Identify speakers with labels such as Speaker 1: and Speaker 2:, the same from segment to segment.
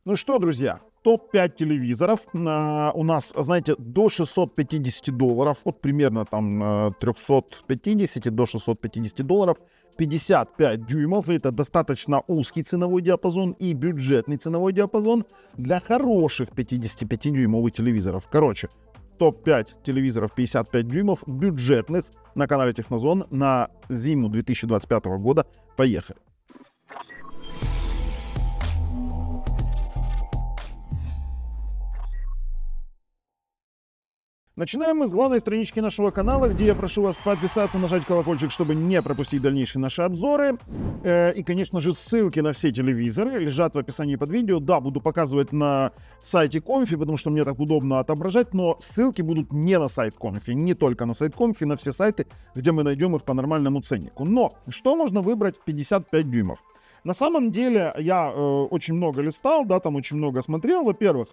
Speaker 1: Ну что, друзья, топ-5 телевизоров у нас, знаете, до $650, вот примерно там 350 до $650, 55 дюймов, это достаточно узкий ценовой диапазон и бюджетный ценовой диапазон для хороших 55-дюймовых телевизоров. Короче, топ-5 телевизоров 55 дюймов бюджетных на канале Технозон на зиму 2025 года. Поехали! Начинаем мы с главной странички нашего канала, где я прошу вас подписаться, нажать колокольчик, чтобы не пропустить дальнейшие наши обзоры. И, конечно же, ссылки на все телевизоры лежат в описании под видео. Да, буду показывать на сайте Comfy, потому что мне так удобно отображать, но ссылки будут не на сайт Comfy, не только на сайт Comfy, на все сайты, где мы найдем их по нормальному ценнику. Но что можно выбрать в 55 дюймов? На самом деле я очень много листал, да, там очень много смотрел. Во-первых,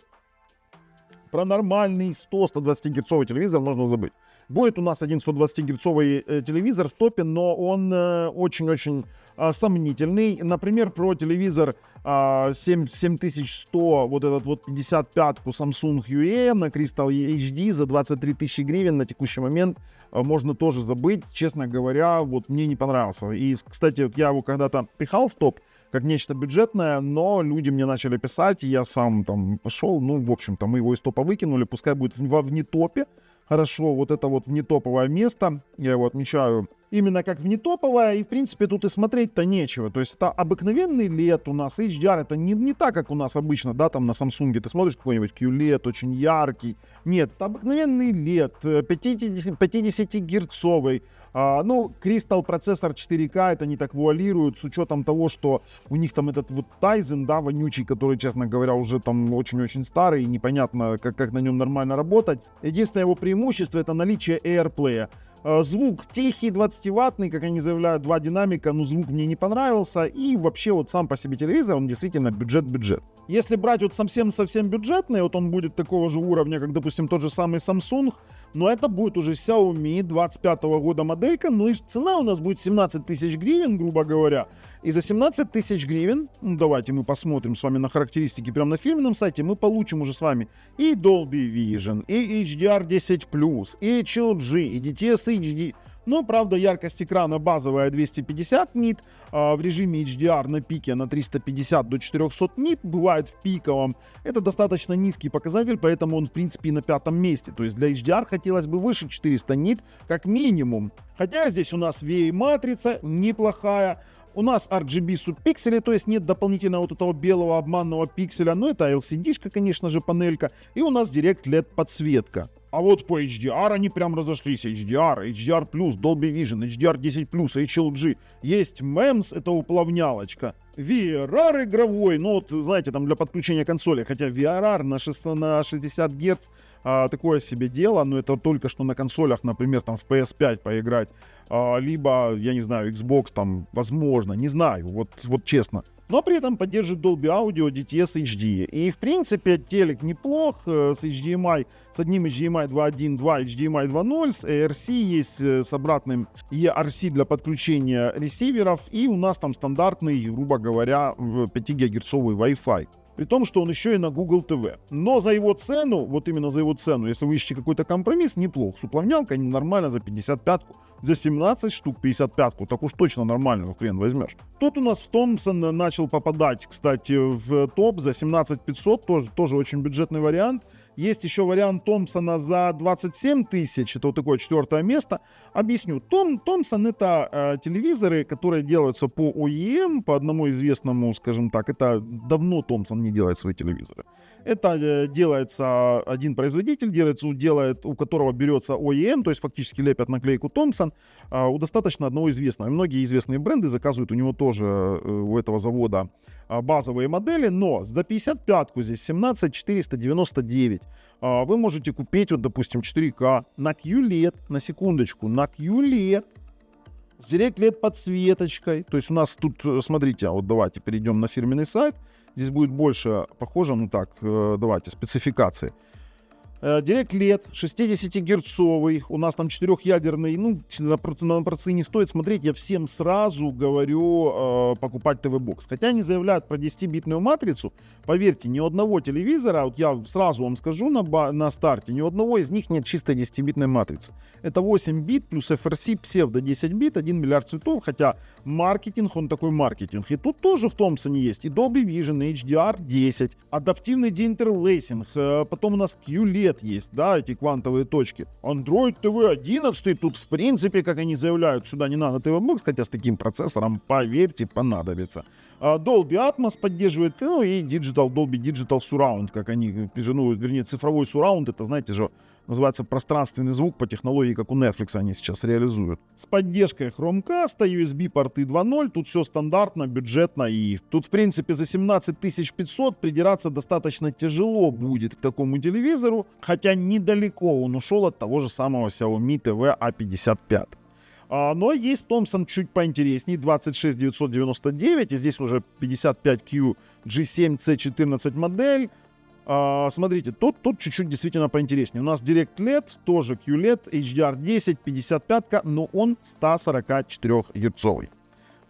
Speaker 1: про нормальный 100-120 герцовый телевизор можно забыть. Будет у нас один 120 герцовый телевизор в топе, но он очень-очень сомнительный. Например, про телевизор 7100, вот этот вот 55-ку Samsung UA на Crystal HD за 23 тысячи гривен на текущий момент можно тоже забыть. Честно говоря, вот мне не понравился. И, кстати, я его когда-то пихал в топ как нечто бюджетное, но люди мне начали писать, и я сам там пошел, ну, в общем-то, мы его из топа выкинули, пускай будет во внетопе. Хорошо, вот это вот внетоповое место, я его отмечаю именно как внетоповое, и в принципе тут и смотреть-то нечего. То есть это обыкновенный LED у нас, HDR, это не так, как у нас обычно, да, там на Samsung ты смотришь какой-нибудь QLED, очень яркий. Нет, это обыкновенный LED, 50 герцовый. Ну, Crystal процессор 4К, это не так вуалируют, с учетом того, что у них там этот вот Tizen, да, вонючий, который, честно говоря, уже там очень-очень старый, и непонятно, как на нем нормально работать. Единственное его преимущество — это наличие AirPlay. Звук тихий, 20-ваттный, как они заявляют, 2 динамика, но звук мне не понравился. И вообще вот сам по себе телевизор, он действительно бюджет-бюджет. Если брать вот совсем-совсем бюджетный, вот он будет такого же уровня, как, допустим, тот же самый Samsung, но это будет уже Xiaomi 25 года моделька, ну и цена у нас будет 17 тысяч гривен, грубо говоря. И за 17 тысяч гривен, ну давайте мы посмотрим с вами на характеристики прямо на фирменном сайте, мы получим уже с вами и Dolby Vision, и HDR10+, и HLG, и DTS HD. Но, правда, яркость экрана базовая 250 нит, в режиме HDR на пике на 350 до 400 нит, бывает в пиковом. Это достаточно низкий показатель, поэтому он, в принципе, и на 5-м месте. То есть для HDR хотелось бы выше 400 нит, как минимум. Хотя здесь у нас VA-матрица неплохая. У нас RGB субпиксели, то есть нет дополнительного вот этого белого обманного пикселя, но это LCD-шка, конечно же, панелька. И у нас Direct LED подсветка. А вот по HDR они прям разошлись. HDR, HDR+, Dolby Vision, HDR10+, HLG. Есть MEMS, это уплавнялочка. VRR игровой, ну вот, знаете, там для подключения консоли. Хотя VRR на 60 Гц такое себе дело, но это только что на консолях, например, там в PS5 поиграть. Либо, я не знаю, Xbox там, возможно, не знаю, вот честно. Но при этом поддерживает Dolby Audio, DTS HD. И, в принципе, телек неплох, с HDMI, с одним HDMI 2.1, 2 HDMI 2.0, с ARC есть, с обратным ERC для подключения ресиверов. И у нас там стандартный, грубо говоря, 5 гигагерцовый Wi-Fi. При том, что он еще и на Google TV. Но за его цену, вот именно за его цену, если вы ищете какой-то компромисс, неплох. С уплавнялкой нормально за 55-ку. За 17 штук 55-ку, так уж точно нормального хрен возьмешь. Тут у нас Томпсон начал попадать, кстати, в топ за 17500, тоже очень бюджетный вариант. Есть еще вариант Томпсона за 27 тысяч, это вот такое 4-е место. Объясню. Томпсон — это телевизоры, которые делаются по OEM, по одному известному, скажем так. Это давно Томпсон не делает свои телевизоры. Это делается один производитель, делает, у которого берется OEM, то есть фактически лепят наклейку Томпсон. У достаточно одного известного. И многие известные бренды заказывают у него тоже, у этого завода, базовые модели, но за 55-ку здесь 17499. Вы можете купить, вот, допустим, 4К на QLED, на секундочку, на QLED с Direct LED подсветочкой. То есть у нас тут, смотрите, вот давайте перейдем на фирменный сайт. Здесь будет больше похоже, ну так, давайте, спецификации. Direct LED 60-герцовый, у нас там 4-ядерный, ну, на порции не стоит смотреть, я всем сразу говорю покупать ТВ-бокс. Хотя они заявляют про 10-битную матрицу, поверьте, ни у одного телевизора, вот я сразу вам скажу на старте, ни у одного из них нет чистой 10-битной матрицы. Это 8 бит плюс FRC псевдо 10 бит, 1 миллиард цветов, хотя маркетинг, он такой маркетинг. И тут тоже в Томпсоне есть и Dolby Vision, и HDR10, адаптивный деинтерлейсинг, потом у нас QLED есть, да, эти квантовые точки. Android TV 11 тут, в принципе, как они заявляют, сюда не надо TV-бокс, хотя с таким процессором, поверьте, понадобится. Dolby Atmos поддерживает, ну и Dolby Digital Surround, как они, ну, вернее, цифровой Surround, это, знаете же, называется пространственный звук по технологии, как у Netflix они сейчас реализуют. С поддержкой Chromecast, USB-порты 2.0, тут все стандартно, бюджетно, и тут, в принципе, за 17 500 придираться достаточно тяжело будет к такому телевизору, хотя недалеко он ушел от того же самого Xiaomi TV A55. Но есть Thomson чуть поинтереснее, 26999, и здесь уже 55Q G7 C14 модель. Смотрите, тут чуть-чуть действительно поинтереснее. У нас Direct LED, тоже QLED, HDR10, 55, но он 144 герцовый.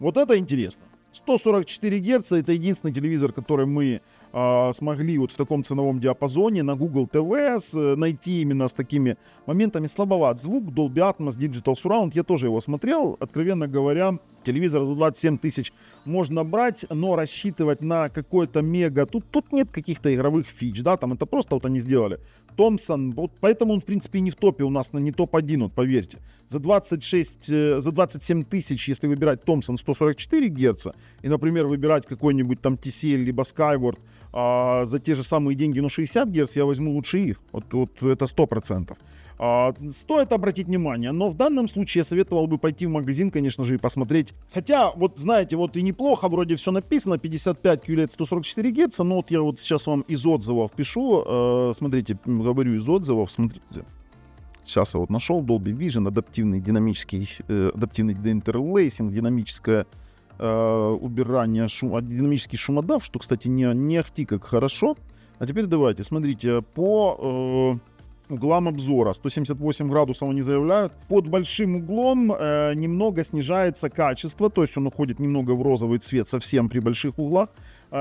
Speaker 1: Вот это интересно. 144 Гц это единственный телевизор, который мы смогли вот в таком ценовом диапазоне на Google TV найти именно с такими моментами. Слабоват звук, Dolby Atmos, Digital Surround, я тоже его смотрел. Откровенно говоря, телевизор за 27 тысяч можно брать, но рассчитывать на какой-то мега... Тут нет каких-то игровых фич, да, там это просто вот они сделали. Thomson, вот поэтому он, в принципе, не в топе у нас, не топ-1, вот поверьте. За 27 тысяч, если выбирать Thomson 144 Гц, и, например, выбирать какой-нибудь там TCL, либо Skyward, за те же самые деньги, но 60 Гц, я возьму лучше их. Вот это 100%. Стоит обратить внимание, но в данном случае я советовал бы пойти в магазин, конечно же, и посмотреть. Хотя, вот знаете, вот и неплохо, вроде все написано, 55 QLED 144 Гц, но вот я вот сейчас вам из отзывов пишу, смотрите, говорю из отзывов, смотрите. Сейчас я вот нашел Dolby Vision, адаптивный деинтерлейсинг, динамическое убирание динамический шумодав, что, кстати, не ахти как хорошо. А теперь давайте, смотрите, по углам обзора 178 градусов они заявляют. Под большим углом немного снижается качество, то есть он уходит немного в розовый цвет совсем при больших углах.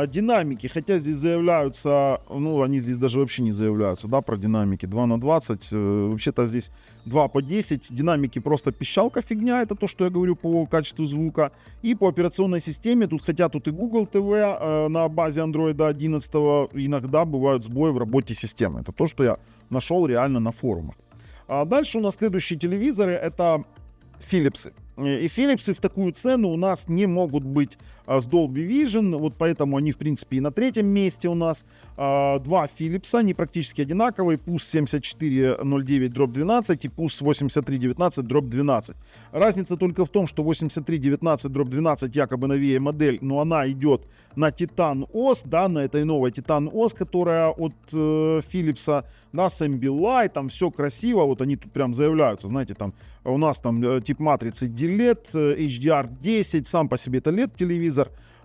Speaker 1: Динамики, хотя здесь заявляются, ну они здесь даже вообще не заявляются, да, про динамики 2/20, вообще-то здесь 2/10, динамики просто пищалка фигня, это то, что я говорю по качеству звука. И по операционной системе, хотя тут и Google TV на базе Android 11 иногда бывают сбои в работе системы, это то, что я нашел реально на форумах. Дальше у нас следующие телевизоры, это Philips. И Philips в такую цену у нас не могут быть с Dolby Vision, вот поэтому они, в принципе, и на третьем месте у нас. Два Philips, они практически одинаковые, PUS 7409/12 и PUS 8319/12. Разница только в том, что 8319/12 якобы новее модель, но она идет на Titan OS, да, на этой новой Titan OS, которая от Philips, да, с Ambilight, там все красиво, вот они тут прям заявляются, знаете, там у нас там тип матрицы DLED, HDR10, сам по себе это LED-телевизор,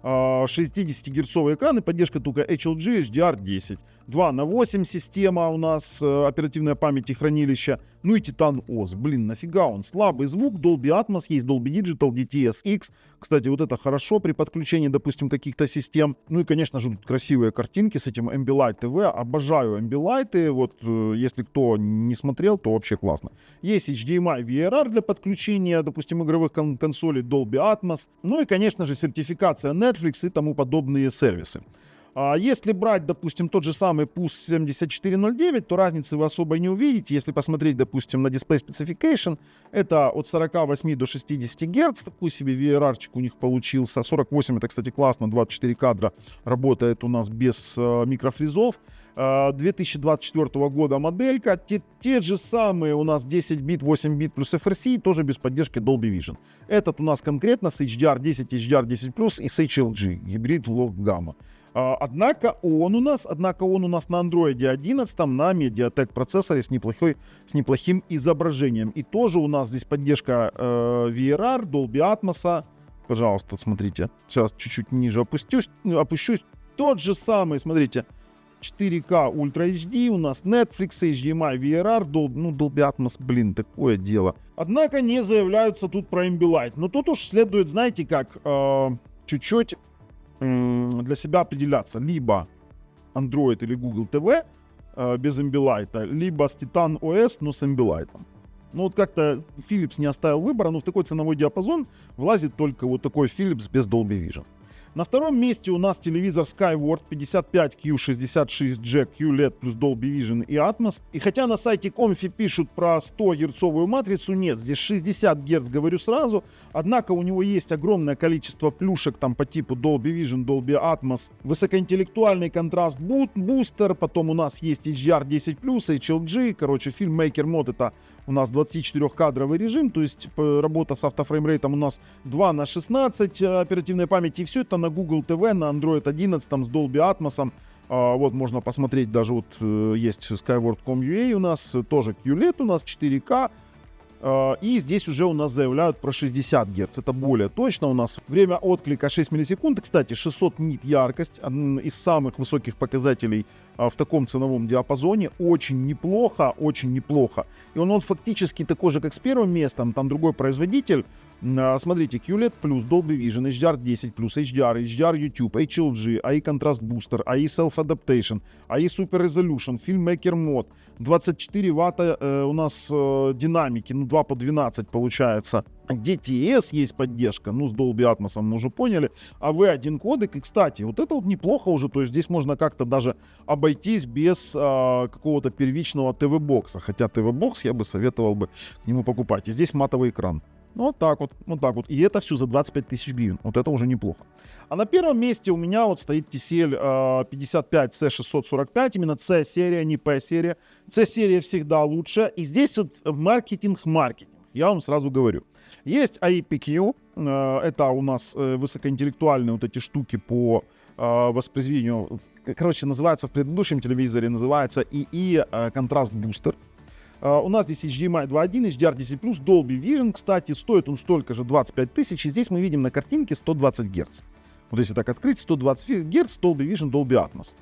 Speaker 1: 60-герцовый экран и поддержка только HLG HDR10. 2/8 система у нас, оперативная память и хранилище. Ну и Titan OS. Блин, нафига он? Слабый звук, Dolby Atmos есть, Dolby Digital, DTS-X. Кстати, вот это хорошо при подключении, допустим, каких-то систем. Ну и, конечно же, тут красивые картинки с этим Ambilight TV. Обожаю Ambilight. Вот, если кто не смотрел, то вообще классно. Есть HDMI VRR для подключения, допустим, игровых консолей, Dolby Atmos. Ну и, конечно же, сертификация Netflix и тому подобные сервисы. Если брать, допустим, тот же самый PUS 7409, то разницы вы особо не увидите. Если посмотреть, допустим, на Display Specification, это от 48 до 60 Гц, такой себе VRR-чик у них получился. 48 это, кстати, классно, 24 кадра работает у нас без микрофризов. 2024 года моделька, те же самые у нас 10 бит, 8 бит плюс FRC, тоже без поддержки Dolby Vision. Этот у нас конкретно с HDR10, HDR10+, и с HLG, гибрид Low Gamma. Однако он у нас на Android 11 на Mediatek процессоре с неплохим изображением. И тоже у нас здесь поддержка VRR, Dolby Atmos. Пожалуйста, смотрите. Сейчас чуть-чуть ниже опущусь. Тот же самый, смотрите. 4К Ultra HD, у нас Netflix, HDMI, VRR, Dolby Atmos, блин, такое дело. Однако не заявляются тут про Ambilight. Но тут уж следует, знаете как, чуть-чуть для себя определяться. Либо Android или Google TV без Ambilight, либо с Titan OS, но с Ambilight. Ну вот как-то Philips не оставил выбора, но в такой ценовой диапазон влазит только вот такой Philips без Dolby Vision. На втором месте у нас телевизор Skyward 55Q66G QLED плюс Dolby Vision и Atmos. И хотя на сайте Comfy пишут про 100 герцовую матрицу, нет, здесь 60 Гц, говорю сразу. Однако у него есть огромное количество плюшек там по типу Dolby Vision, Dolby Atmos, высокоинтеллектуальный контраст бустер, потом у нас есть HDR10+, HLG, короче, Filmmaker Mode это у нас 24-кадровый режим, то есть работа с автофреймрейтом у нас 2/16 оперативной памяти, и все это на Google TV, на Android 11 с Dolby Atmos. Вот можно посмотреть, даже вот есть Skyward.com.ua у нас, тоже QLED у нас 4К. И здесь уже у нас заявляют про 60 Гц. Это более точно у нас. Время отклика 6 миллисекунд. Кстати, 600 нит яркость. Один из самых высоких показателей в таком ценовом диапазоне. Очень неплохо, очень неплохо. И он фактически такой же, как с первым местом. Там другой производитель. Смотрите, QLED+, Dolby Vision, HDR10+, HDR, HDR YouTube, HLG, AI Contrast Booster, AI Self Adaptation, AI Super Resolution, Filmmaker Mode, 24 ватта у нас динамики, 2 по 12 получается. DTS есть поддержка, с Dolby Atmos мы уже поняли, AV1 кодек, и, кстати, вот это вот неплохо уже, то есть здесь можно как-то даже обойтись без какого-то первичного ТВ-бокса, хотя ТВ-бокс я бы советовал бы к нему покупать, и здесь матовый экран. Вот так вот, вот так вот. И это все за 25 тысяч гривен. Вот это уже неплохо. А на первом месте у меня вот стоит TCL 55C645. Именно C-серия, не P-серия. C-серия всегда лучше. И здесь вот маркетинг. Я вам сразу говорю. Есть IPQ. Это у нас высокоинтеллектуальные вот эти штуки по воспроизведению. Короче, называется в предыдущем телевизоре, называется II Contrast Booster. У нас здесь HDMI 2.1, HDR10+, Dolby Vision, кстати, стоит он столько же, 25 тысяч, и здесь мы видим на картинке 120 Гц. Вот если так открыть, 120 Гц, Dolby Vision, Dolby Atmos.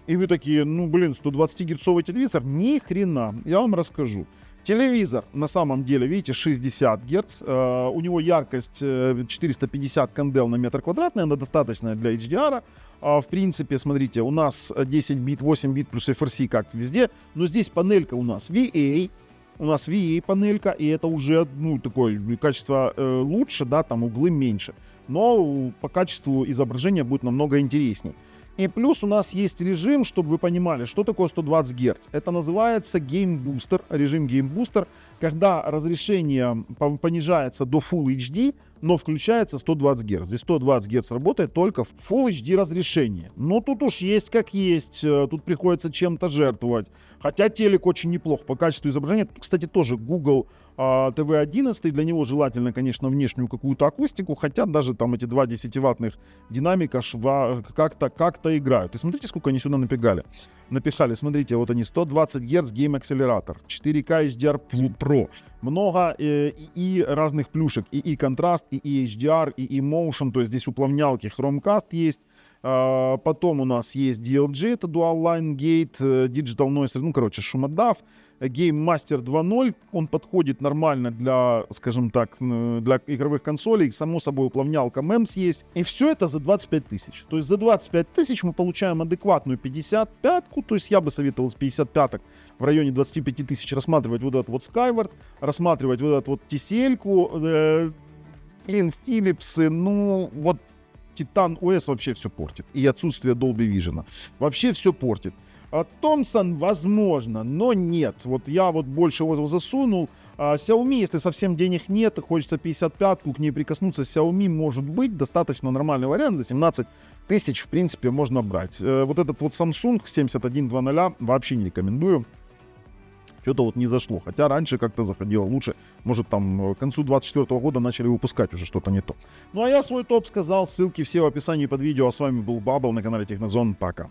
Speaker 1: И вы такие, 120-герцовый телевизор? Ни хрена, я вам расскажу. Телевизор на самом деле, видите, 60 Гц, у него яркость 450 кандел на метр квадратный, она достаточная для HDR. В принципе, смотрите, у нас 10 бит, 8 бит плюс FRC, как везде, но здесь панелька у нас VA панелька, и это уже, такое качество лучше, да, там углы меньше, но по качеству изображения будет намного интересней. И плюс у нас есть режим, чтобы вы понимали, что такое 120 Гц. Это называется Game Booster, режим Game Booster, когда разрешение понижается до Full HD, но включается 120 Гц. Здесь 120 Гц работает только в Full HD разрешении. Но тут уж есть как есть, тут приходится чем-то жертвовать. Хотя телек очень неплох по качеству изображения. Тут, кстати, тоже Google TV 11, для него желательно, конечно, внешнюю какую-то акустику, хотя даже там эти 2 10-ваттных динамика как-то играют. И смотрите, сколько они сюда напихали. Смотрите, вот они, 120 Гц Game Accelerator, 4К HDR Pro, много и разных плюшек, и контраст, и HDR, и Motion, то есть здесь уплавнялки, Chromecast есть. Потом у нас есть DLG, это Dual Line Gate, Digital Noise, шумодав. Game Master 2.0, он подходит нормально для, скажем так, для игровых консолей. Само собой, уплавнялка MEMS есть. И все это за 25 тысяч. То есть за 25 тысяч мы получаем адекватную 55-ку. То есть я бы советовал с 55-ок в районе 25 тысяч рассматривать вот этот вот Skyward, рассматривать вот эту вот TCL-ку, Philips, вот Titan OS вообще все портит. И отсутствие Dolby Vision. Вообще все портит. Thomson возможно, но нет. Вот я больше его засунул. Xiaomi, если совсем денег нет, хочется 55-ку, к ней прикоснуться. Xiaomi может быть достаточно нормальный вариант. За 17 тысяч, в принципе, можно брать. Вот этот вот Samsung 7100 вообще не рекомендую. Что-то не зашло. Хотя раньше как-то заходило лучше. Может, там к концу 2024 года начали выпускать уже что-то не то. Ну а я свой топ сказал. Ссылки все в описании под видео. А с вами был Бабл на канале Технозон. Пока.